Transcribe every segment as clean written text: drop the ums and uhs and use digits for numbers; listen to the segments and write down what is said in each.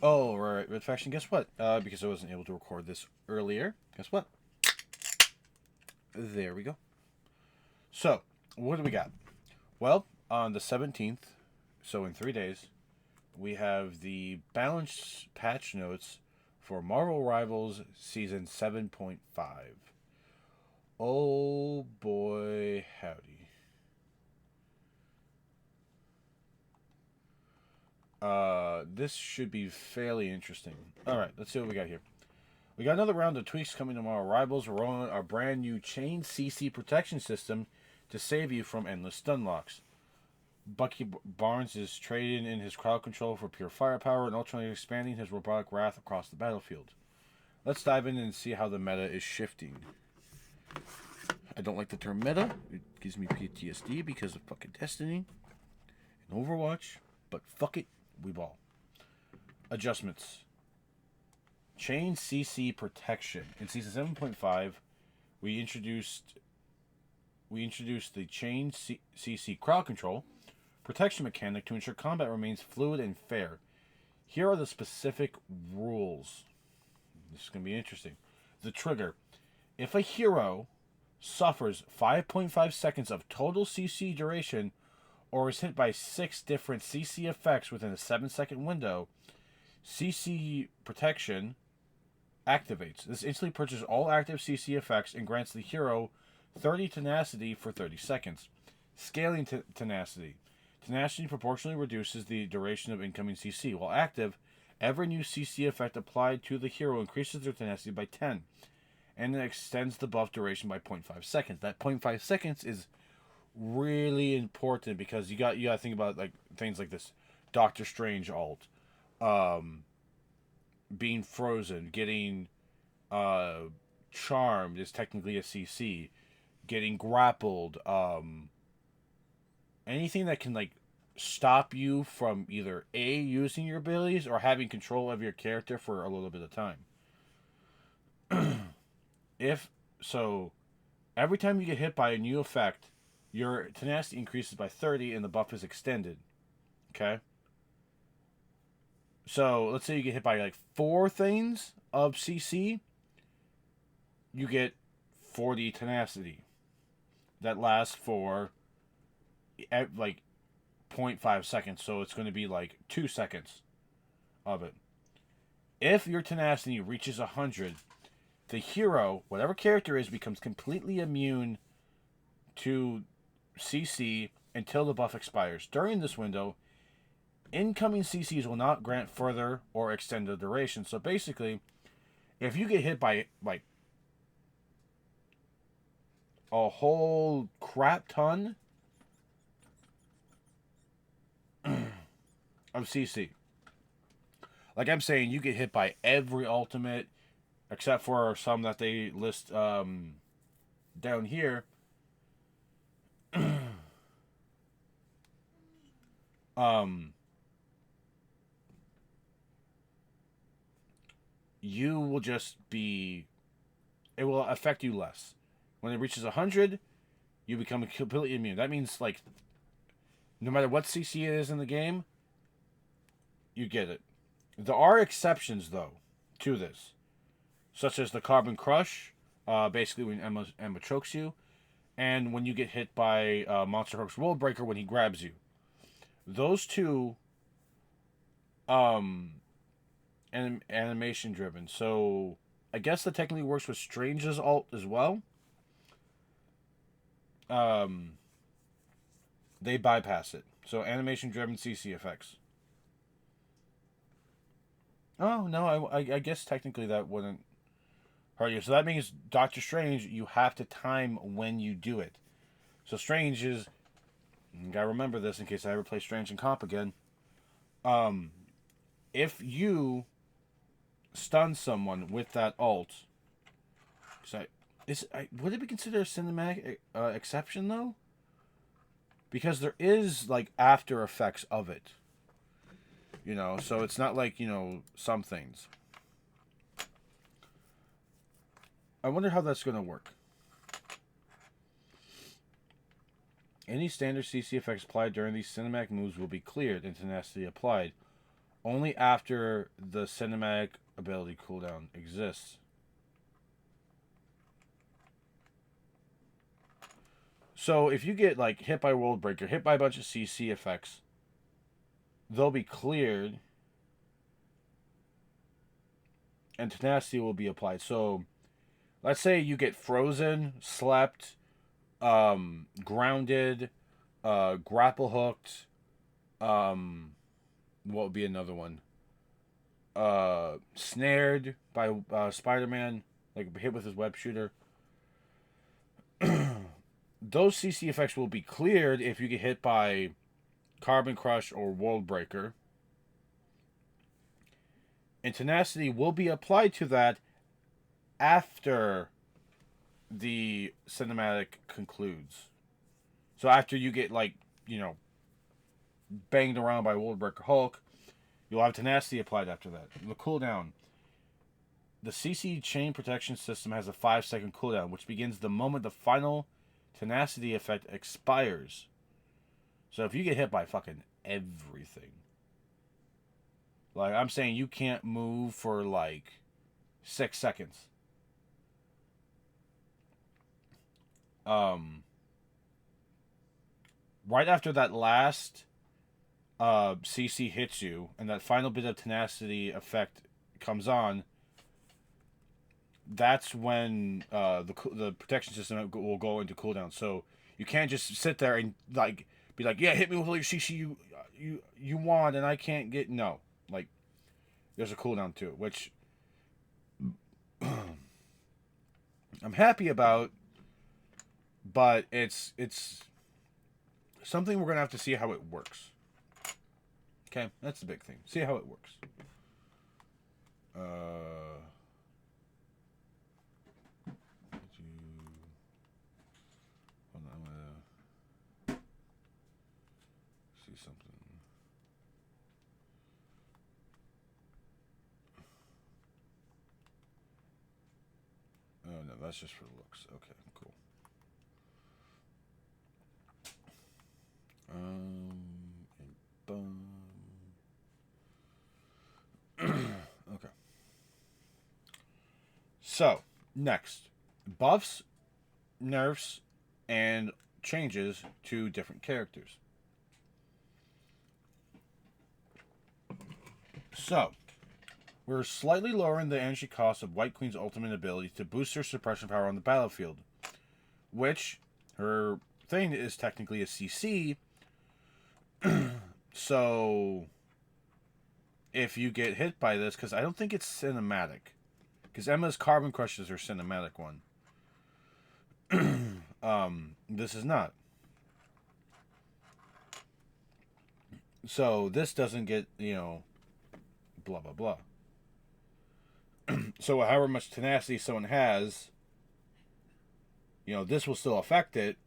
Oh, right, Red Faction. Guess what? Because I wasn't able to record this earlier. Guess what? There we go. So, what do we got? Well, on the 17th, so in 3 days, we have the balance patch notes for Marvel Rivals Season 7.5. Oh boy, howdy. This should be fairly interesting. Alright, let's see what we got here. We got another round of tweaks coming tomorrow. Rivals are rolling our brand new chain CC protection system to save you from endless stun locks. Bucky Barnes is trading in his crowd control for pure firepower and ultimately expanding his robotic wrath across the battlefield. Let's dive in and see how the meta is shifting. I don't like the term meta. It gives me PTSD because of fucking Destiny and Overwatch. But fuck it, we ball. Adjustments. Chain CC protection. In season 7.5, we introduced the chain CC crowd control protection mechanic to ensure combat remains fluid and fair. Here are the specific rules. This is going to be interesting. The trigger. If a hero suffers 5.5 seconds of total CC duration or is hit by 6 different CC effects within a 7-second window, CC protection activates. This instantly purges all active CC effects and grants the hero 30 tenacity for 30 seconds. Scaling tenacity. Tenacity proportionally reduces the duration of incoming CC. While active, every new CC effect applied to the hero increases their tenacity by 10, and it extends the buff duration by zero point 0.5 seconds. That zero point 0.5 seconds is really important because you got to think about like things like this. Doctor Strange alt, um, being frozen, getting uh, charmed is technically a CC. Getting grappled, anything that can like stop you from either A using your abilities or having control of your character for a little bit of time. If so, every time you get hit by a new effect, your tenacity increases by 30 and the buff is extended. Okay? So, let's say you get hit by like 4 things of CC, you get 40 tenacity. That lasts for like zero point 0.5 seconds, so it's going to be like 2 seconds of it. If your tenacity reaches 100, the hero, whatever character is, becomes completely immune to CC until the buff expires. During this window, incoming CCs will not grant further or extend the duration. So basically, if you get hit by like a whole crap ton of CC, like I'm saying, you get hit by every ultimate except for some that they list down here. um, you will just be. It will affect you less. When it reaches 100, you become completely immune. That means like no matter what CC it is in the game, you get it. There are exceptions though to this, such as the Carbon Crush, basically when Emma chokes you, and when you get hit by Monster Hook's World Breaker when he grabs you. Those two um animation driven. So I guess that technically works with Strange's alt as well. Um, they bypass it. So animation driven CC effects. Oh no, I guess technically that wouldn't hurt you. So that means Doctor Strange, you have to time when you do it. So Strange is, you gotta remember this in case I ever play Strange in comp again. Um, if you stun someone with that alt, so would it be considered a cinematic exception though? Because there is like after effects of it, so it's not like some things. I wonder how that's going to work. Any standard CC effects applied during these cinematic moves will be cleared and tenacity applied. only after the cinematic ability cooldown exists. So if you get like hit by World Breaker, hit by a bunch of CC effects, they'll be cleared and tenacity will be applied. So let's say you get frozen, slept, grounded, grapple hooked, what would be another one? Snared by Spider-Man, like hit with his web shooter. Those CC effects will be cleared if you get hit by Carbon Crush or World Breaker. And tenacity will be applied to that after the cinematic concludes. So after you get like, banged around by World Breaker Hulk, you'll have tenacity applied after that. The cooldown. The CC chain protection system has a 5-second cooldown, which begins the moment the final tenacity effect expires. So if you get hit by fucking everything, like I'm saying, you can't move for like 6 seconds. Right after that last CC hits you, and that final bit of tenacity effect comes on, that's when the protection system will go into cooldown. So you can't just sit there and like be like, yeah, hit me with all your CC you want, and I can't get no. Like there's a cooldown to it, which I'm happy about, but it's something we're gonna have to see how it works. Okay, that's the big thing. See how it works. Hold on, I'm gonna see something. Oh no, that's just for looks. Okay, cool. Okay. So, next. Buffs, nerfs, and changes to different characters. So, we're slightly lowering the energy cost of White Queen's ultimate ability to boost her suppression power on the battlefield, which her thing is technically a CC. So, if you get hit by this, because I don't think it's cinematic, because Emma's Carbon Crush is her cinematic one. This is not. So this doesn't get, blah blah blah. So however much tenacity someone has, this will still affect it.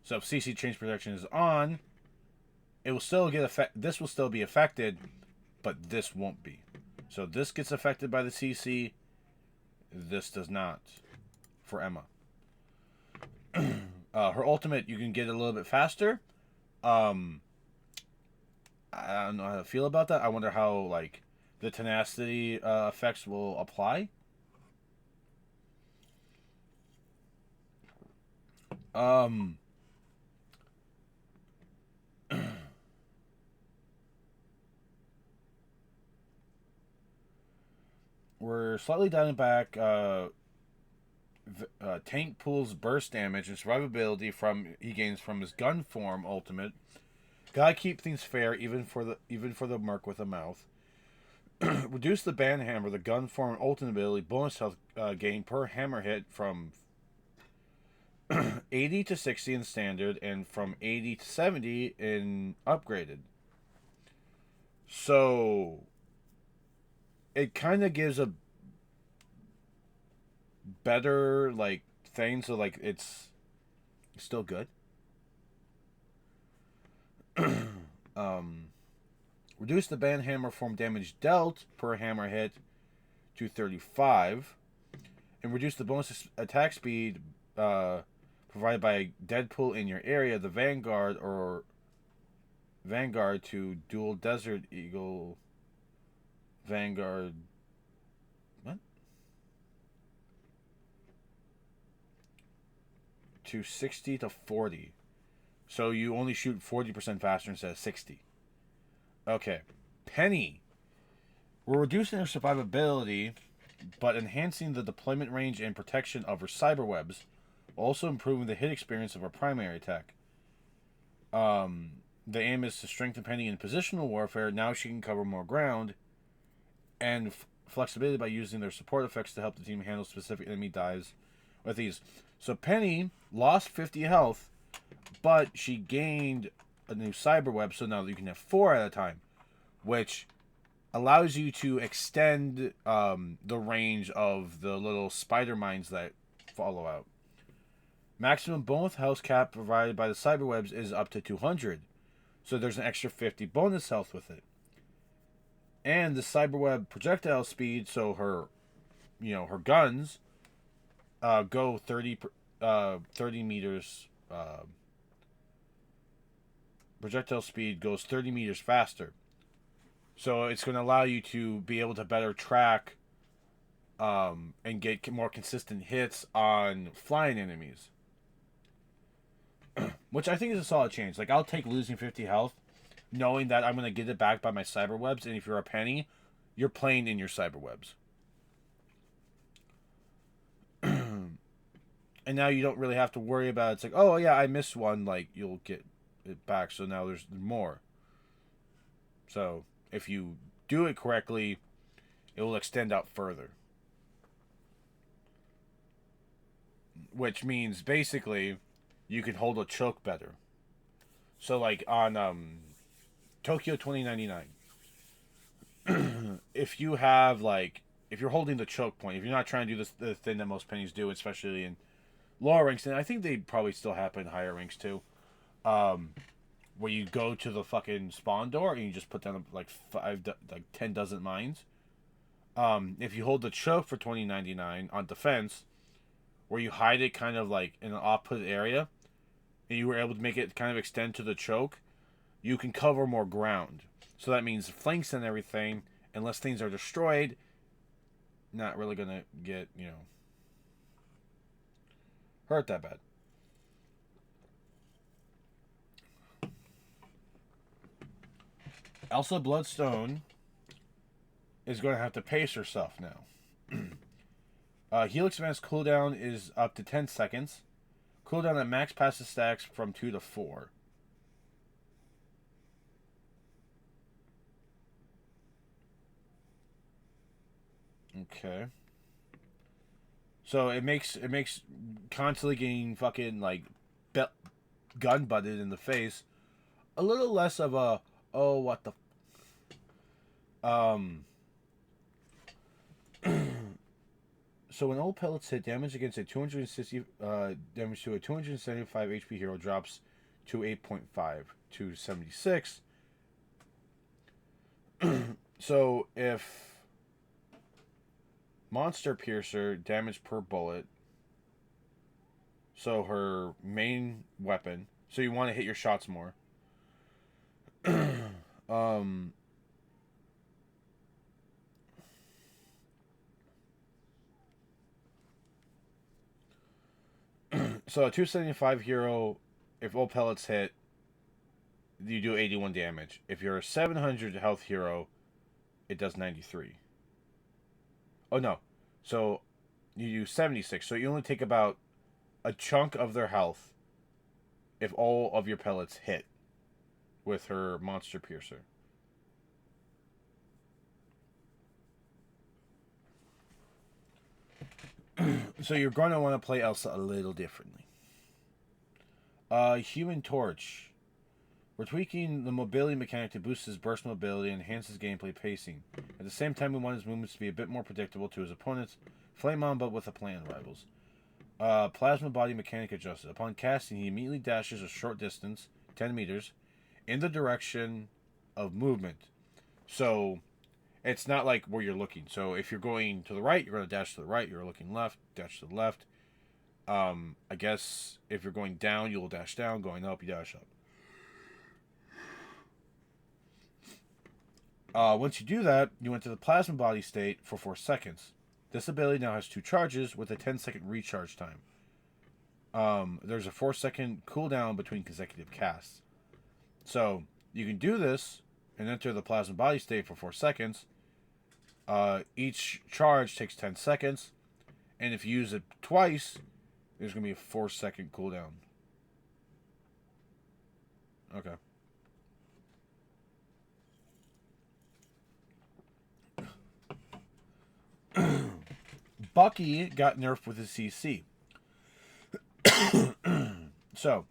So if CC change protection is on, it will still get affect. This will still be affected, but this won't be. So this gets affected by the CC. This does not. For Emma. Her ultimate, you can get a little bit faster. I don't know how to feel about that. I wonder how like the tenacity effects will apply. We're slightly dialing back Tank pulls burst damage and survivability he gains from his gun form ultimate. Gotta keep things fair even for the merc with a mouth. Reduce the band hammer, the gun form ultimate ability bonus health gain per hammer hit from 80 to 60 in standard and from 80 to 70 in upgraded. So it kind of gives a better like thing, so like it's still good. Reduce the band hammer form damage dealt per hammer hit to 35, and reduce the bonus attack speed provided by Deadpool in your area, the Vanguard to dual Desert Eagle Vanguard. What? To 60 to 40. So you only shoot 40% faster instead of 60. Okay. Penny. We're reducing her survivability, but enhancing the deployment range and protection of her cyberwebs, also improving the hit experience of her primary attack. The aim is to strengthen Penny in positional warfare. Now she can cover more ground, and flexibility by using their support effects to help the team handle specific enemy dives with ease. So Penny lost 50 health, but she gained a new cyberweb, so now you can have 4 at a time, which allows you to extend the range of the little spider mines that follow out. Maximum bonus health cap provided by the cyberwebs is up to 200, so there's an extra 50 bonus health with it. And the cyberweb projectile speed, so her guns go 30 meters. Projectile speed goes 30 meters faster. So it's going to allow you to be able to better track and get more consistent hits on flying enemies. Which I think is a solid change. Like, I'll take losing 50 health, knowing that I'm going to get it back by my cyberwebs. And if you're a Penny, you're playing in your cyberwebs. And now you don't really have to worry about it. It's like, oh, yeah, I missed one. Like, you'll get it back. So now there's more. So if you do it correctly, it will extend out further. Which means, basically, you can hold a choke better. So, like, on Tokyo 2099, if you have, like, if you're holding the choke point, if you're not trying to do the thing that most Pennies do, especially in lower ranks, and I think they probably still happen in higher ranks too, where you go to the fucking spawn door and you just put down like 10 dozen mines. If you hold the choke for 2099 on defense, where you hide it kind of like in an off-put area, and you were able to make it kind of extend to the choke, you can cover more ground. So that means flanks and everything, unless things are destroyed, not really gonna get, hurt that bad. Elsa Bloodstone is going to have to pace herself now. Helix Advance cooldown is up to 10 seconds. Cooldown at max passive stacks from 2 to 4. Okay. So it makes constantly getting fucking like gun butted in the face a little less of a what the So when all pellets hit, damage against a 260 damage to a 275 HP hero drops to 8.5 to 76. So if Monster Piercer damage per bullet, so her main weapon, so you want to hit your shots more. So a 275 hero, if all pellets hit, you do 81 damage. If you're a 700 health hero, it does 93. Oh no. So you do 76. So you only take about a chunk of their health if all of your pellets hit with her Monster Piercer. So you're going to want to play Elsa a little differently. Human Torch. We're tweaking the mobility mechanic to boost his burst mobility and enhance his gameplay pacing. At the same time, we want his movements to be a bit more predictable to his opponents. Flame on, but with a plan, rivals. Plasma body mechanic adjusted. Upon casting, he immediately dashes a short distance, 10 meters, in the direction of movement. So it's not like where you're looking. So if you're going to the right, you're going to dash to the right. You're looking left, dash to the left. I guess if you're going down, you'll dash down. Going up, you dash up. Once you do that, you enter the plasma body state for 4 seconds. This ability now has 2 charges with a 10-second recharge time. There's a 4-second cooldown between consecutive casts. So, you can do this and enter the plasma body state for 4 seconds. Each charge takes 10 seconds. And if you use it twice, there's going to be a 4-second cooldown. Okay. Bucky got nerfed with his CC. So,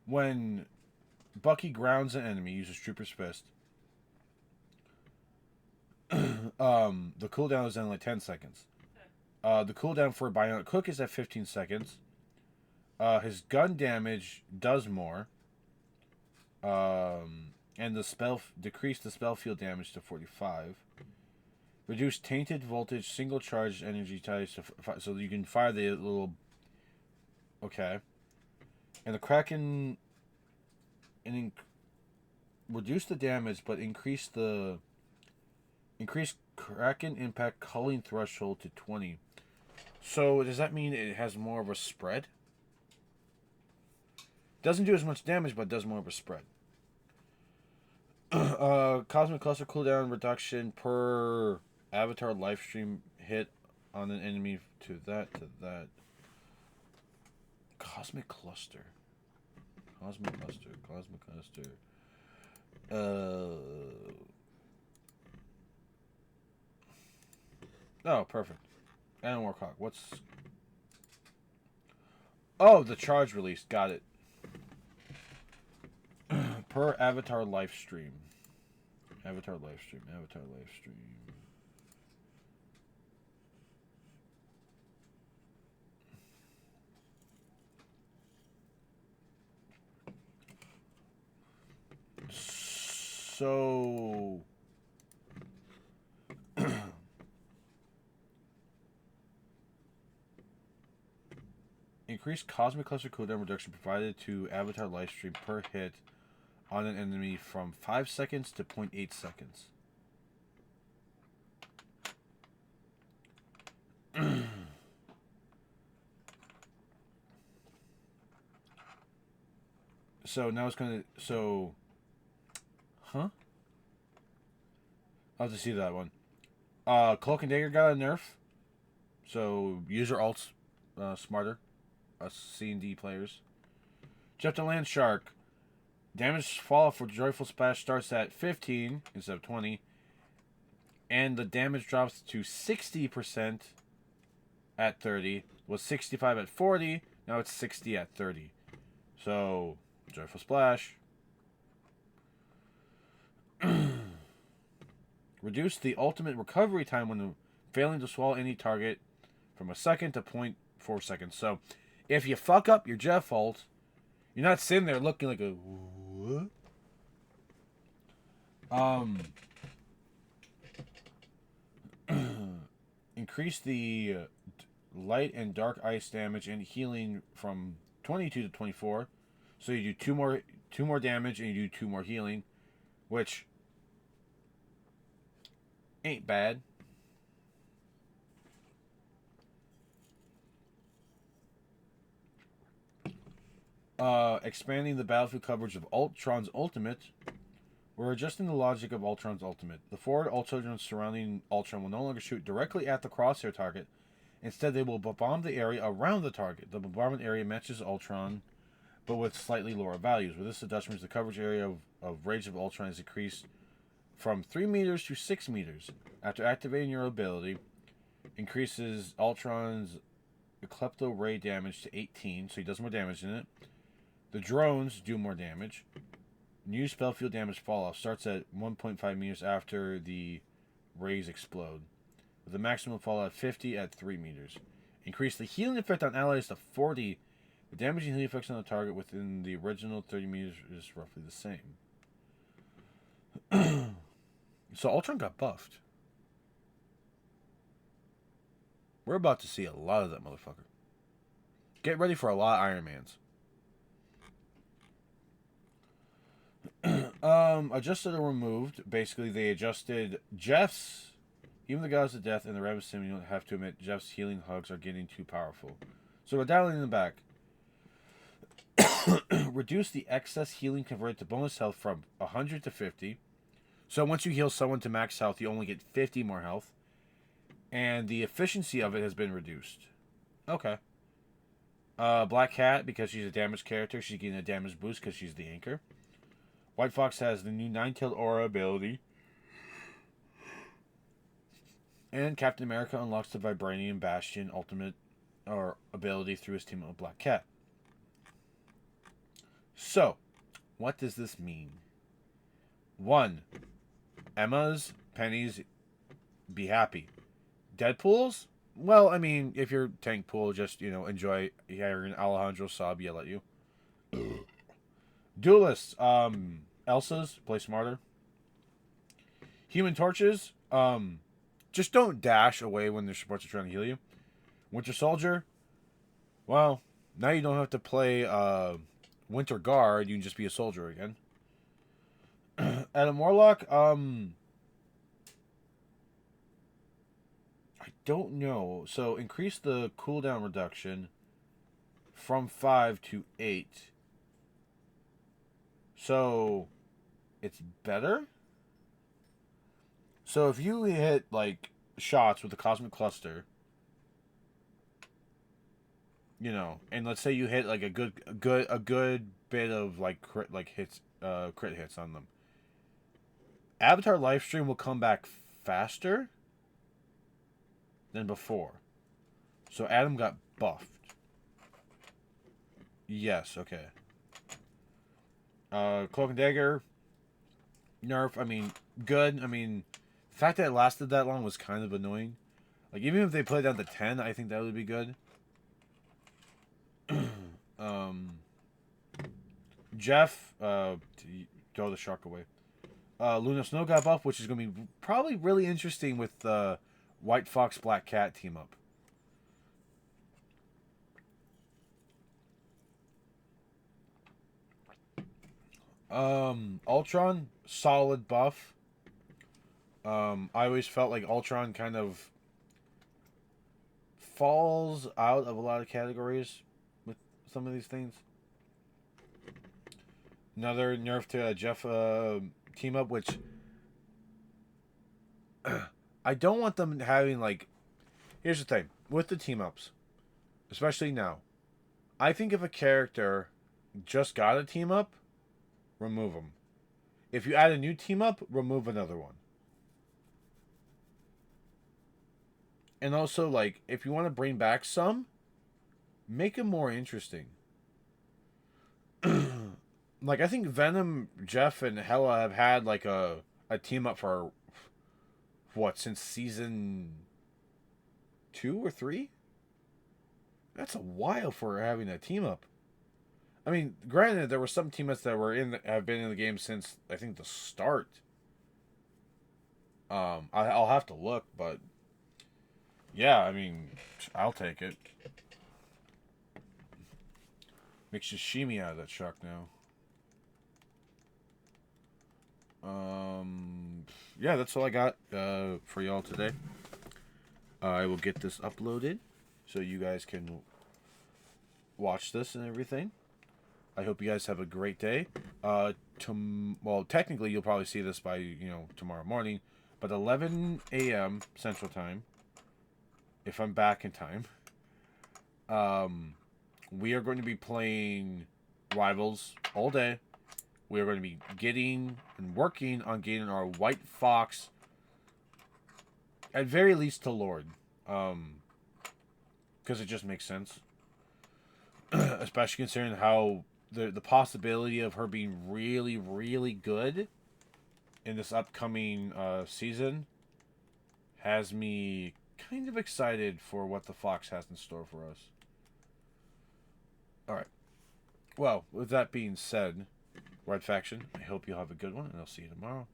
when Bucky grounds an enemy, uses Trooper's Fist, the cooldown is then like 10 seconds. The cooldown for a Bionic Hook is at 15 seconds. His gun damage does more. And the spell decrease the spell field damage to 45. Reduce tainted voltage single charge energy types to so you can fire the little. Okay. And the Kraken. And reduce the damage, but increase Kraken impact culling threshold to 20. So does that mean it has more of a spread? Doesn't do as much damage, but does more of a spread. Cosmic Cluster cooldown reduction per Avatar livestream hit on an enemy to that. Cosmic Cluster. Oh, perfect. And Warhawk. What's... Oh, the charge release. Got it. Per Avatar livestream. Avatar livestream. So... Increased Cosmic Cluster cooldown reduction provided to Avatar livestream per hit on an enemy from 5 seconds to 0.8 seconds. So now it's gonna... So... Huh? I'll have to see that one. Cloak and Dagger got a nerf. So, use your ults smarter. Us C&D players. Jeff the Land Shark. Damage fall for Joyful Splash starts at 15 instead of 20. And the damage drops to 60% at 30. Was 65 at 40. Now it's 60 at 30. So, Joyful Splash. Reduce the ultimate recovery time when failing to swallow any target from a second to 0.4 seconds. So, if you fuck up your Jeff ult, you're not sitting there looking like a... What? Increase the light and dark ice damage and healing from 22 to 24. So you do two more damage and you do 2 more healing, which ain't bad. Expanding the battlefield coverage of Ultron's Ultimate. We're adjusting the logic of Ultron's Ultimate. The forward Ultron surrounding Ultron will no longer shoot directly at the crosshair target. Instead, they will bomb the area around the target. The bombardment area matches Ultron, but with slightly lower values. With this adjustment, the coverage area of Rage of Ultron is decreased from 3 meters to 6 meters. After activating your ability, increases Ultron's Eclipto Ray damage to 18, so he does more damage in it. The drones do more damage. New spell field damage falloff starts at 1.5 meters after the rays explode, with the maximum fallout 50 at 3 meters. Increase the healing effect on allies to 40. The damage and healing effects on the target within the original 30 meters is roughly the same. So Ultron got buffed. We're about to see a lot of that motherfucker. Get ready for a lot of Iron Mans. Adjusted or removed. Basically, they adjusted Jeff's. Even the gods of death and the Rebel Simeon have to admit Jeff's healing hugs are getting too powerful. So we're dialing them back. Reduce the excess healing converted to bonus health from 100 to 50. So once you heal someone to max health, you only get 50 more health. And the efficiency of it has been reduced. Okay. Black Cat, because she's a damage character, she's getting a damage boost because she's the anchor. White Fox has the new Nine-Tailed Aura ability. And Captain America unlocks the Vibranium Bastion ultimate or ability through his team with Black Cat. So, what does this mean? 1. Emma's, Penny's, be happy. Deadpool's? Well, I mean, if you're Tank Pool, just, enjoy hearing Alejandro Saab yell at you. Duelists, Elsa's, play smarter. Human Torches, just don't dash away when their supports are trying to heal you. Winter Soldier, well, now you don't have to play, Winter Guard, you can just be a soldier again. Adam Warlock, I don't know. So, increase the cooldown reduction from 5 to 8. So, it's better? So, if you hit, shots with the Cosmic Cluster, and let's say you hit, a good bit of, crit hits on them. Avatar Lifestream will come back faster than before. So Adam got buffed. Yes, okay. Cloak and Dagger, nerf, good. The fact that it lasted that long was kind of annoying. Even if they played down to 10, I think that would be good. Jeff, throw the shark away. Luna Snow got buffed, which is going to be probably really interesting with the White Fox Black Cat team up. Ultron, solid buff. I always felt like Ultron kind of falls out of a lot of categories with some of these things. Another nerf to Jeff team up, which I don't want them having here's the thing with the team ups, especially now. I think if a character just got a team up, remove them. If you add a new team up, remove another one. And also, if you want to bring back some, make them more interesting. I think Venom, Jeff, and Hela have had, a team up for, since season 2 or 3? That's a while for having a team up. Granted, there were some team ups that have been in the game since, I think, the start. I'll have to look, but yeah, I'll take it. Make sashimi out of that shark now. Yeah, that's all I got for y'all today. I will get this uploaded so you guys can watch this and everything. I hope you guys have a great day. Technically, you'll probably see this by, tomorrow morning, but 11 a.m. Central Time, if I'm back in time, we are going to be playing Rivals all day. We are going to be getting and working on getting our White Fox, at very least, to Lord. Because it just makes sense. Especially considering how the possibility of her being really, really good in this upcoming season has me kind of excited for what the Fox has in store for us. Alright. Well, with that being said, Red Faction, I hope you'll have a good one, and I'll see you tomorrow.